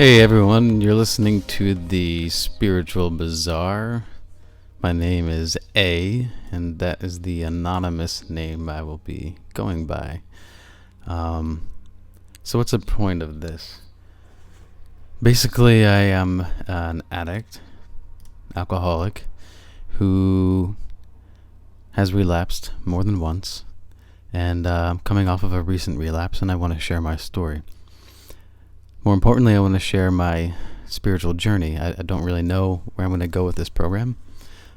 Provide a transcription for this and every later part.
Hey everyone, you're listening to the Spiritual Bazaar. My name is A, and that is the anonymous name I will be going by. So what's the point of this? Basically, I am an addict, alcoholic, who has relapsed more than once, and I'm coming off of a recent relapse, and I want to share my story. More importantly, I want to share my spiritual journey. I don't really know where I'm going to go with this program.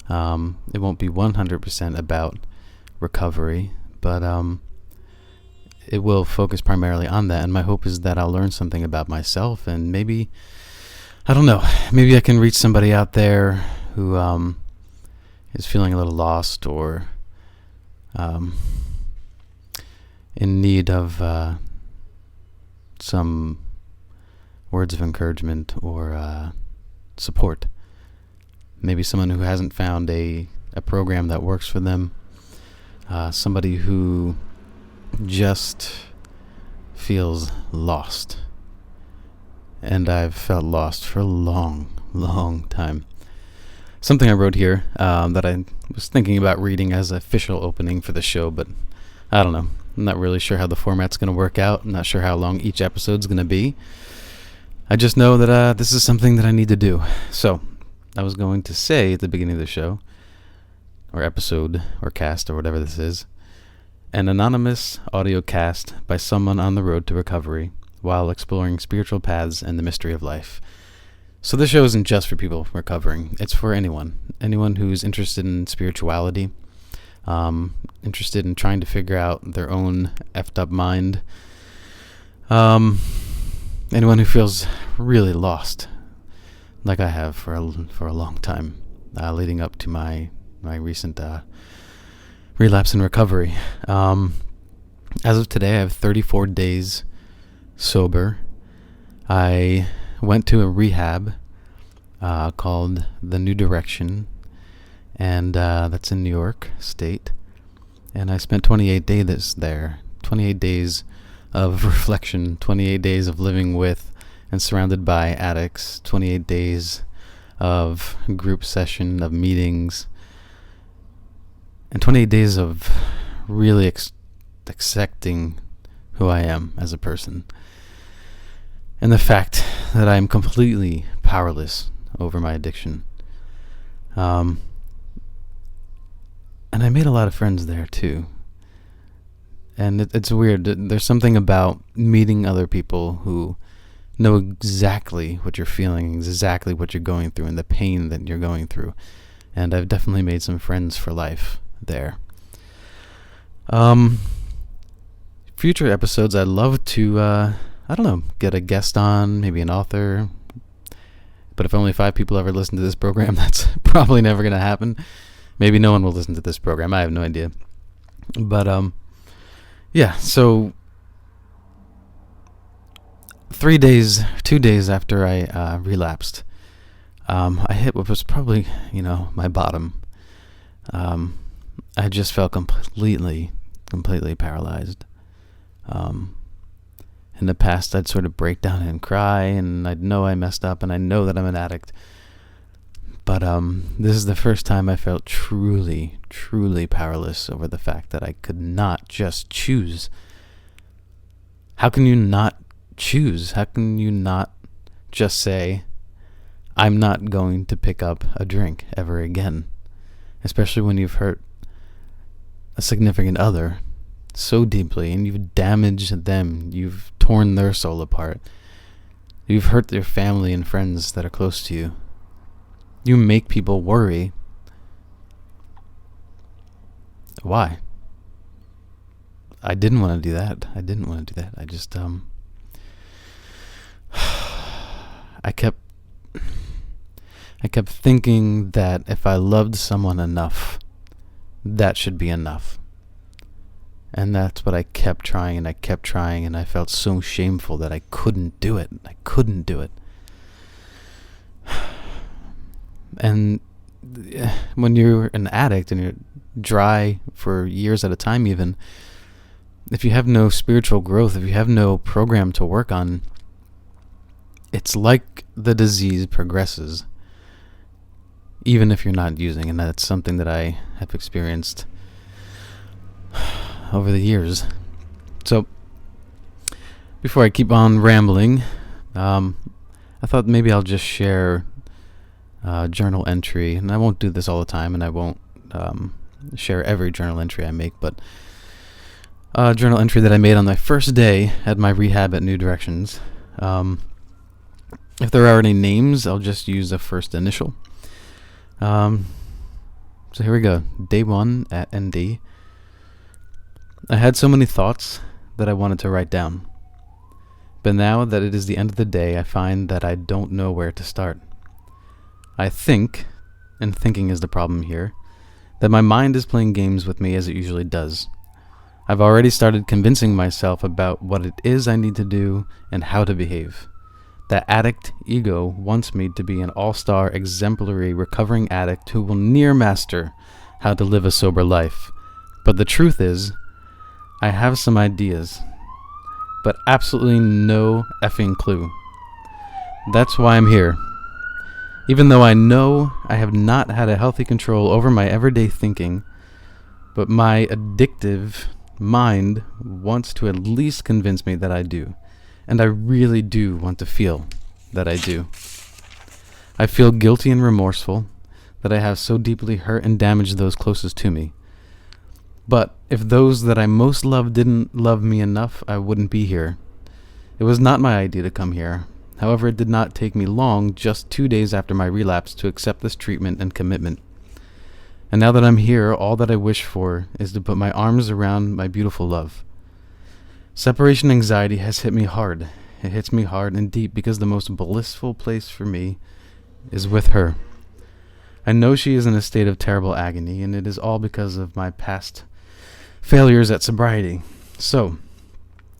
It won't be 100% about recovery, but it will focus primarily on that. And my hope is that I'll learn something about myself, and maybe, I don't know, maybe I can reach somebody out there who is feeling a little lost or in need of some words of encouragement or support. Maybe someone who hasn't found a program that works for them. Somebody who just feels lost. And I've felt lost for a long time. Something I wrote here that I was thinking about reading as an official opening for the show, but I don't know. I'm not really sure how the format's going to work out. I'm not sure how long each episode's going to be. I just know that this is something that I need to do. So, I was going to say at the beginning of the show, or episode, or cast, or whatever this is, an anonymous audio cast by someone on the road to recovery while exploring spiritual paths and the mystery of life. So this show isn't just for people recovering. It's for anyone who's interested in spirituality, interested in trying to figure out their own effed up mind, anyone who feels really lost, like I have for a long time, leading up to my recent relapse and recovery. As of today, I have 34 days sober. I went to a rehab called The New Direction, and that's in New York State. And I spent 28 days there. 28 days of reflection, 28 days of living with and surrounded by addicts, 28 days of group session, of meetings, and 28 days of really accepting who I am as a person. And the fact that I'm completely powerless over my addiction. And I made a lot of friends there too. And it's weird. There's something about meeting other people who know exactly what you're feeling, exactly what you're going through, and the pain that you're going through. And I've definitely made some friends for life there. Future episodes, I'd love to, get a guest on, maybe an author. But if only 5 people ever listen to this program, that's probably never going to happen. Maybe no one will listen to this program. I have no idea. But, yeah, so 2 days after I relapsed, I hit what was probably, my bottom. I just felt completely paralyzed. In the past, I'd sort of break down and cry, and I'd know I messed up, and I know that I'm an addict. But this is the first time I felt truly powerless over the fact that I could not just choose. How can you not choose? How can you not just say, I'm not going to pick up a drink ever again? Especially when you've hurt a significant other so deeply and you've damaged them, you've torn their soul apart, you've hurt their family and friends that are close to you. You make people worry. Why? I didn't want to do that. I just, I kept thinking that if I loved someone enough, that should be enough. And that's what I kept trying, and I felt so shameful that I couldn't do it. And when you're an addict and you're dry for years at a time even, if you have no spiritual growth, if you have no program to work on, it's like the disease progresses, even if you're not using, and that's something that I have experienced over the years. So, before I keep on rambling, I thought maybe I'll just share a journal entry, and I won't do this all the time, and I won't share every journal entry I make, but a journal entry that I made on my first day at my rehab at New Directions. If there are any names, I'll just use a first initial. So here we go. Day 1 at ND. I had so many thoughts that I wanted to write down. But now that it is the end of the day, I find that I don't know where to start. I think, and thinking is the problem here, that my mind is playing games with me as it usually does. I've already started convincing myself about what it is I need to do and how to behave. That addict ego wants me to be an all-star, exemplary, recovering addict who will near master how to live a sober life. But the truth is, I have some ideas, but absolutely no effing clue. That's why I'm here. Even though I know I have not had a healthy control over my everyday thinking, but my addictive mind wants to at least convince me that I do. And I really do want to feel that I do. I feel guilty and remorseful that I have so deeply hurt and damaged those closest to me. But if those that I most loved didn't love me enough, I wouldn't be here. It was not my idea to come here. However, it did not take me long, just 2 days after my relapse, to accept this treatment and commitment. And now that I'm here, all that I wish for is to put my arms around my beautiful love. Separation anxiety has hit me hard. It hits me hard and deep because the most blissful place for me is with her. I know she is in a state of terrible agony, and it is all because of my past failures at sobriety. So,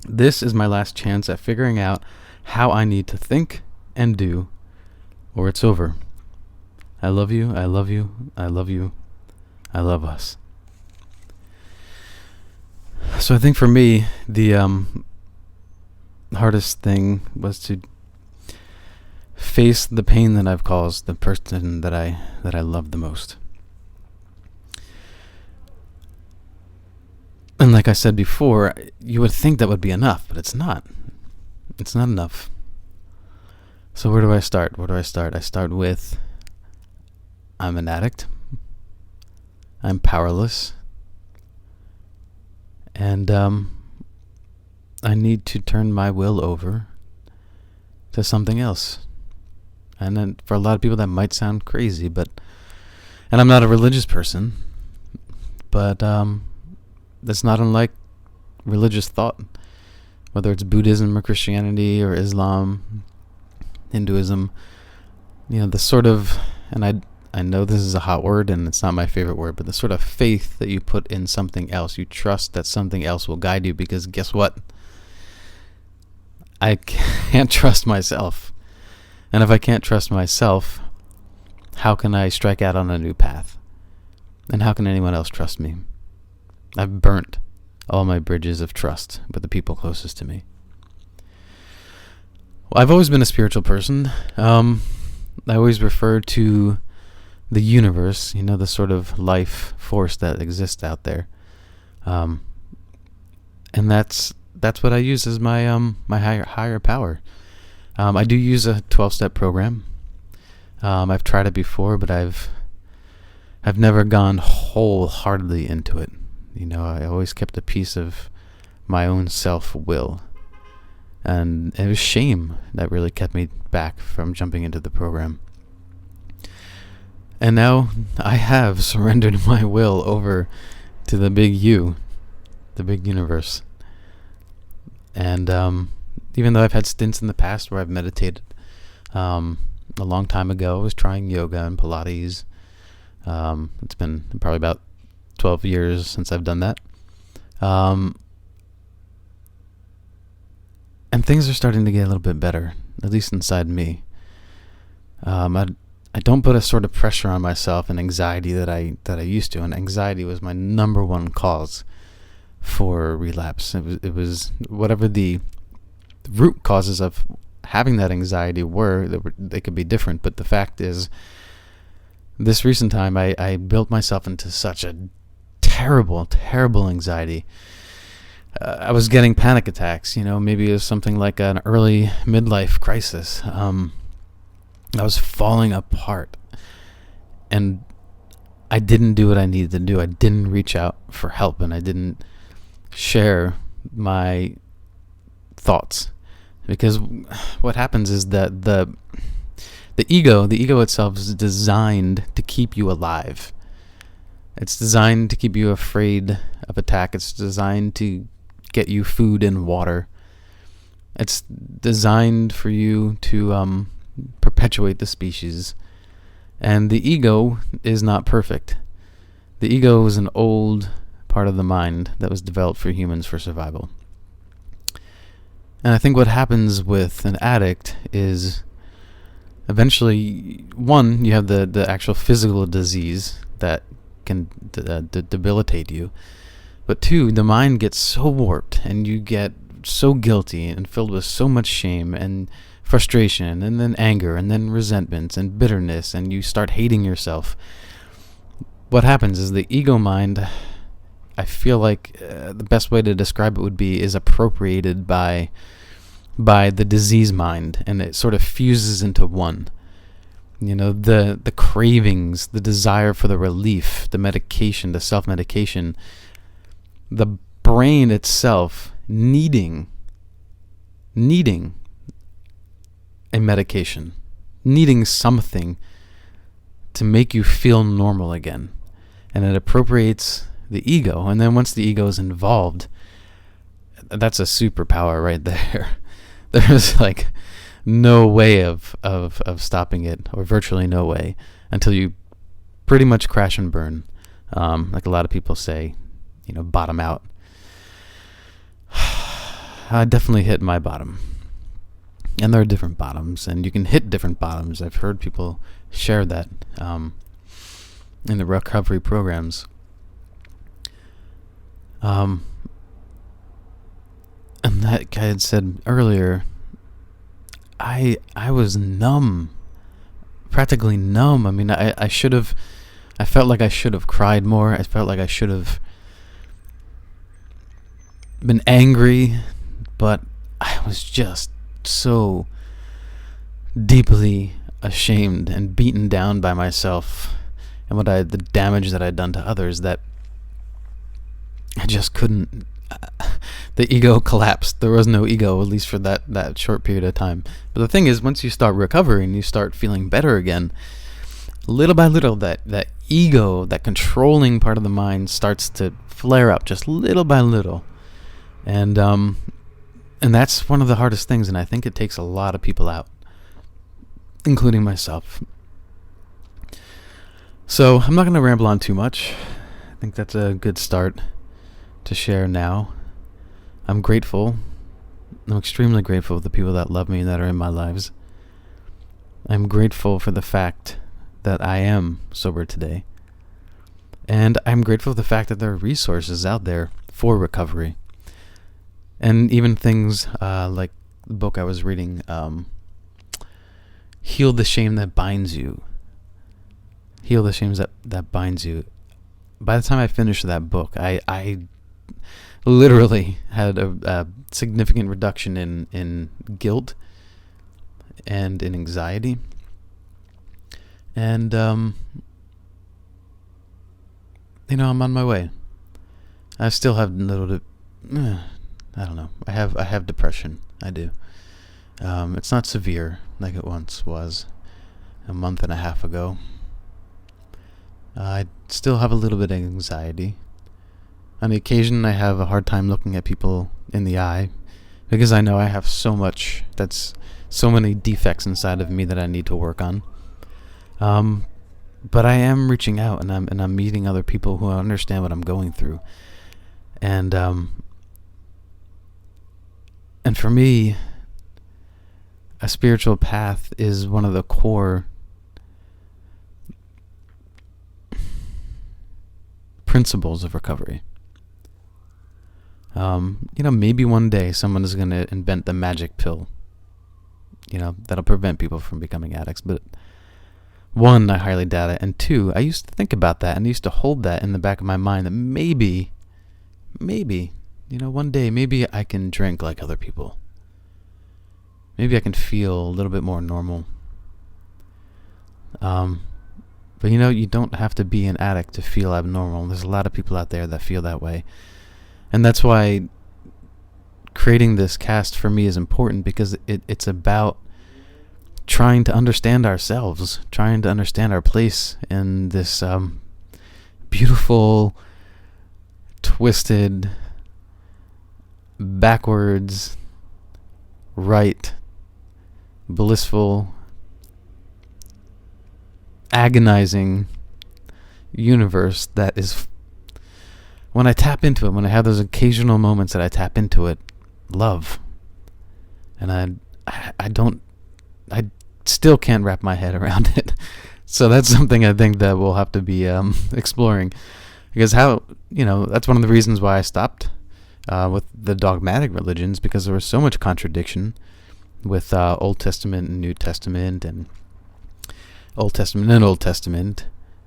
this is my last chance at figuring out how I need to think and do, or it's over. I love you, I love you, I love you, I love us. So I think for me, the hardest thing was to face the pain that I've caused the person that I love the most. And like I said before, you would think that would be enough, but it's not. It's not enough. So where do I start? I start with, I'm an addict. I'm powerless. And I need to turn my will over to something else. And then for a lot of people that might sound crazy, and I'm not a religious person, but that's not unlike religious thought, whether it's Buddhism or Christianity or Islam, Hinduism. The sort of, and I know this is a hot word and it's not my favorite word, but the sort of faith that you put in something else. You trust that something else will guide you, because guess what? I can't trust myself. And if I can't trust myself, how can I strike out on a new path? And how can anyone else trust me? I've burnt all my bridges of trust with the people closest to me. Well, I've always been a spiritual person. I always refer to the universe, the sort of life force that exists out there, and that's what I use as my my higher power. I do use a 12-step program. I've tried it before, but I've never gone wholeheartedly into it. I always kept a piece of my own self-will, and it was shame that really kept me back from jumping into the program. And now I have surrendered my will over to the big U, the big universe. And even though I've had stints in the past where I've meditated, a long time ago I was trying yoga and Pilates. It's been probably about 12 years since I've done that. And things are starting to get a little bit better, at least inside me. I don't put a sort of pressure on myself and anxiety that I used to, and anxiety was my number one cause for relapse. It was whatever the root causes of having that anxiety they could be different. But the fact is, this recent time, I built myself into such a terrible, terrible anxiety. I was getting panic attacks. Maybe it was something like an early midlife crisis. I was falling apart, and I didn't do what I needed to do. I didn't reach out for help, and I didn't share my thoughts, because what happens is that the ego itself is designed to keep you alive. It's designed to keep you afraid of attack. It's designed to get you food and water. It's designed for you to perpetuate the species. And the ego is not perfect. The ego is an old part of the mind that was developed for humans for survival. And I think what happens with an addict is eventually, one, you have the actual physical disease that can debilitate you. But two, the mind gets so warped, and you get so guilty and filled with so much shame and frustration, and then anger, and then resentment and bitterness, and you start hating yourself. What happens is the ego mind, I feel like the best way to describe it would be, is appropriated by the disease mind, and it sort of fuses into one. The cravings, the desire for the relief, the medication, the self-medication, the brain itself needing a medication, needing something to make you feel normal again. And it appropriates the ego. And then once the ego is involved, that's a superpower right there. There's like no way of stopping it, or virtually no way, until you pretty much crash and burn. Like a lot of people say, bottom out. I definitely hit my bottom. And there are different bottoms, and you can hit different bottoms. I've heard people share that in the recovery programs. And that guy had said earlier, I was numb, practically numb. I mean, I felt like I should have cried more. I felt like I should have been angry, but I was just so deeply ashamed and beaten down by myself and the damage that I'd done to others, that I just couldn't. The ego collapsed. There was no ego, at least for that short period of time. But the thing is, once you start recovering, you start feeling better again. Little by little, that ego, that controlling part of the mind, starts to flare up, just little by little. And that's one of the hardest things, and I think it takes a lot of people out, including myself. So I'm not going to ramble on too much. I think that's a good start to share now. I'm grateful. I'm extremely grateful for the people that love me and that are in my lives. I'm grateful for the fact that I am sober today. And I'm grateful for the fact that there are resources out there for recovery. And even things like the book I was reading, Heal the Shame That Binds You. Heal the Shame that Binds You. By the time I finished that book, I literally had a significant reduction in guilt and in anxiety. And, I'm on my way. I still have a little bit, I don't know. I have depression. I do. It's not severe like it once was a month and a half ago. I still have a little bit of anxiety. On the occasion, I have a hard time looking at people in the eye, because I know I have so many defects inside of me that I need to work on. But I am reaching out, and I'm meeting other people who understand what I'm going through. And for me, a spiritual path is one of the core principles of recovery. Maybe one day someone is going to invent the magic pill. that'll prevent people from becoming addicts. But one, I highly doubt it. And two, I used to think about that and I used to hold that in the back of my mind that maybe, one day, maybe I can drink like other people. Maybe I can feel a little bit more normal. But you don't have to be an addict to feel abnormal. There's a lot of people out there that feel that way. And that's why creating this cast for me is important, because it's about trying to understand ourselves, trying to understand our place in this beautiful, twisted, backwards, right, blissful, agonizing universe that is, when I tap into it, when I have those occasional moments that I tap into it, love. And I still can't wrap my head around it. So that's something I think that we'll have to be exploring, because that's one of the reasons why I stopped with the dogmatic religions, because there was so much contradiction with Old Testament and New Testament and Old Testament and Old Testament.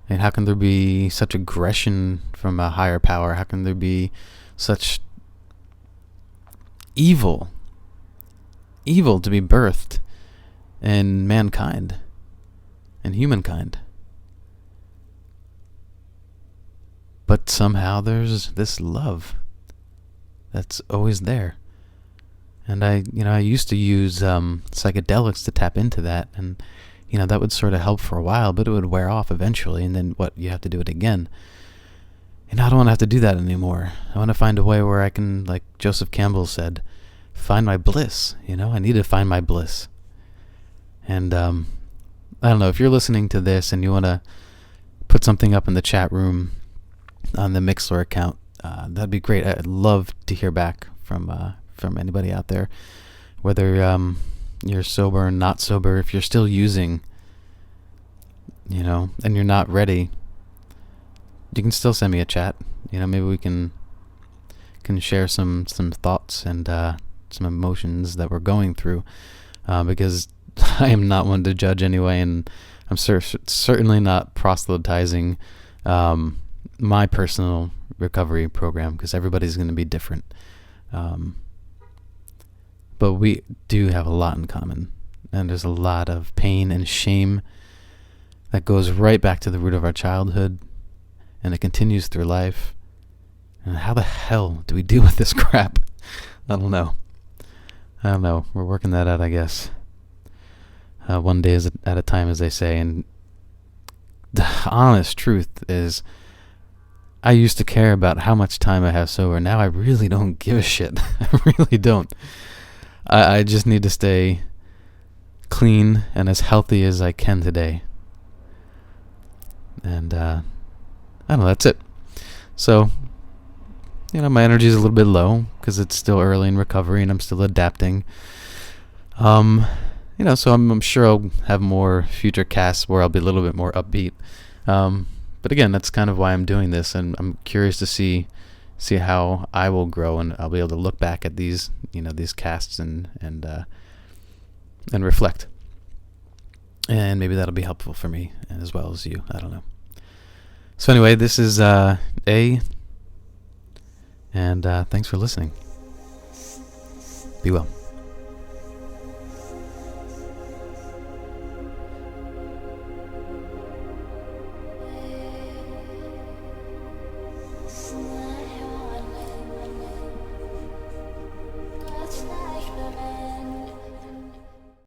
And how can there be such aggression from a higher power? How can there be such evil to be birthed in mankind and humankind? But somehow there's this love that's always there. And I used to use psychedelics to tap into that, and that would sort of help for a while, but it would wear off eventually, and then you have to do it again. And I don't want to have to do that anymore. I want to find a way where I can, like Joseph Campbell said, find my bliss. I need to find my bliss. And I don't know, if you're listening to this and you want to put something up in the chat room on the Mixlr account, that'd be great. I'd love to hear back from anybody out there, whether you're sober or not sober. If you're still using, and you're not ready, you can still send me a chat. Maybe we can share some thoughts and some emotions that we're going through, because I am not one to judge anyway, and I'm certainly not proselytizing my personal recovery program, because everybody's going to be different. But we do have a lot in common, and there's a lot of pain and shame that goes right back to the root of our childhood, and it continues through life. And how the hell do we deal with this crap? I don't know. We're working that out, I guess. One day at a time, as they say. And the honest truth is, I used to care about how much time I have sober. Now I really don't give a shit. I really don't. I just need to stay clean and as healthy as I can today. And I don't know, that's it. So, my energy is a little bit low because it's still early in recovery and I'm still adapting. So I'm sure I'll have more future casts where I'll be a little bit more upbeat. But again, that's kind of why I'm doing this, and I'm curious to see how I will grow, and I'll be able to look back at these casts and reflect. And maybe that'll be helpful for me as well as you. I don't know. So anyway, this is A, and thanks for listening. Be well.